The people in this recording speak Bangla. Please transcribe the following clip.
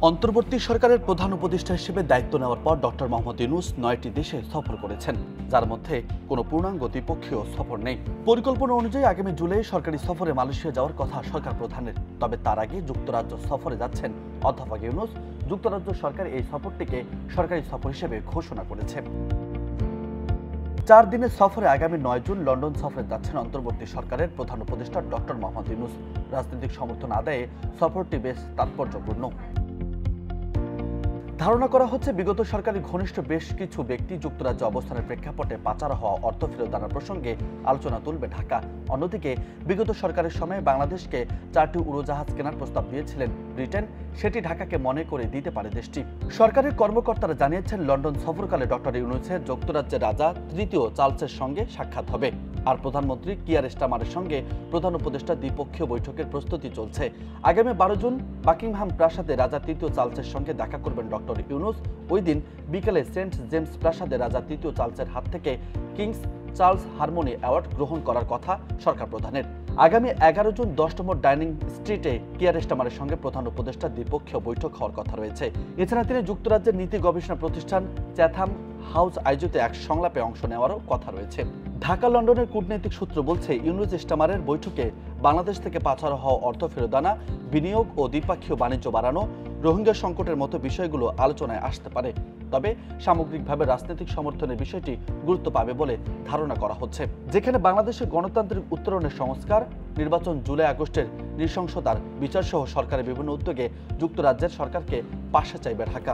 অন্তর্বর্তী সরকারের প্রধান উপদেষ্টা হিসেবে দায়িত্ব নেওয়ার পর ডক্টর মোহাম্মদ ইউনূস ৯টি দেশে সফর করেছেন, যার মধ্যে কোনো পূর্ণাঙ্গ দ্বিপক্ষীয় সফর নেই। পরিকল্পনা অনুযায়ী আগামী জুলাই সরকারি সফরে মালয়েশিয়া যাওয়ার কথা সরকার প্রধানের। তবে তার আগে যুক্তরাজ্য সফরে যাচ্ছেন অধ্যাপক ইউনূস। যুক্তরাজ্য সরকার এই সফরটিকে সরকারি সফর হিসেবে ঘোষণা করেছে। ৪ দিনের সফরে আগামী ৯ জুন লন্ডন সফরে যাচ্ছেন অন্তর্বর্তী সরকারের প্রধান উপদেষ্টা ডক্টর মোহাম্মদ ইউনূস। রাজনৈতিক সমর্থন আদায়ে সফরটি বেশ তাৎপর্যপূর্ণ। ধারণা করা হচ্ছে, বিগত সরকারের ঘনিষ্ঠ বেশ কিছু ব্যক্তি যুক্তরাজ্যে অবস্থানের প্রেক্ষাপটে পাচার হওয়া অর্থ ফেরত আনার প্রসঙ্গে আলোচনা তুলবে ঢাকা। অন্যদিকে বিগত সরকারের সময়ে বাংলাদেশকে 4টি উড়োজাহাজ কেনার প্রস্তাব দিয়েছিলেন ব্রিটেন, সেটি ঢাকাকে মনে করে দিতে পারে দেশটি। সরকারের কর্মকর্তারা জানিয়েছেন, লন্ডন সফরকালে ডক্টর ইউনূসের যুক্তরাজ্যের রাজা তৃতীয় চার্লসের সঙ্গে সাক্ষাৎ হবে। আর প্রধানমন্ত্রী কিয়ার স্টারমারের সঙ্গে প্রধান উপদেষ্টা দ্বিপক্ষীয় বৈঠকের প্রস্তুতি চলছে। আগামী 12 জুন বাকিংহাম প্রাসাদে রাজা তৃতীয় চার্লসের সঙ্গে দেখা করবেন ডক্টর ইউনূস। ওই দিন বিকেলে সেন্ট জেমস প্রাসাদে রাজা তৃতীয় চার্লসের হাত থেকে কিংস চার্লস হারমোনি অ্যাওয়ার্ড গ্রহণ করার কথা সরকার প্রধানের। আগামী 11 জুন 10 নম্বর ডাইনিং স্ট্রিটে কিয়ার স্টারমারের সঙ্গে প্রধান উপদেষ্টা দ্বিপক্ষীয় বৈঠক হওয়ার কথা রয়েছে। এছাড়া তিনি যুক্তরাজ্যের নীতি গবেষণা প্রতিষ্ঠান চ্যাথাম হাউস আয়োজিত এক সংলাপে অংশ নেওয়ারও কথা রয়েছে। ঢাকা লন্ডনের কূটনৈতিক সূত্র বলছে, ইউনূস স্টারমারের বৈঠকে বাংলাদেশ থেকে পাচার হওয়া অর্থ ফেরত আনা, বিনিয়োগ ও দ্বিপক্ষীয় বাণিজ্য বাড়ানো, রোহিঙ্গা সংকটের মতো বিষয়গুলো আলোচনায় আসতে পারে। তবে সামগ্রিকভাবে রাজনৈতিক সমর্থনের বিষয়টি গুরুত্ব পাবে বলে ধারণা করা হচ্ছে, যেখানে বাংলাদেশের গণতান্ত্রিক উত্তরণের সংস্কার, নির্বাচন, জুলাই আগস্টের নৃশংসতার বিচারসহ সরকারের বিভিন্ন উদ্যোগে যুক্তরাজ্যের সরকারকে পাশে চাইবে ঢাকা।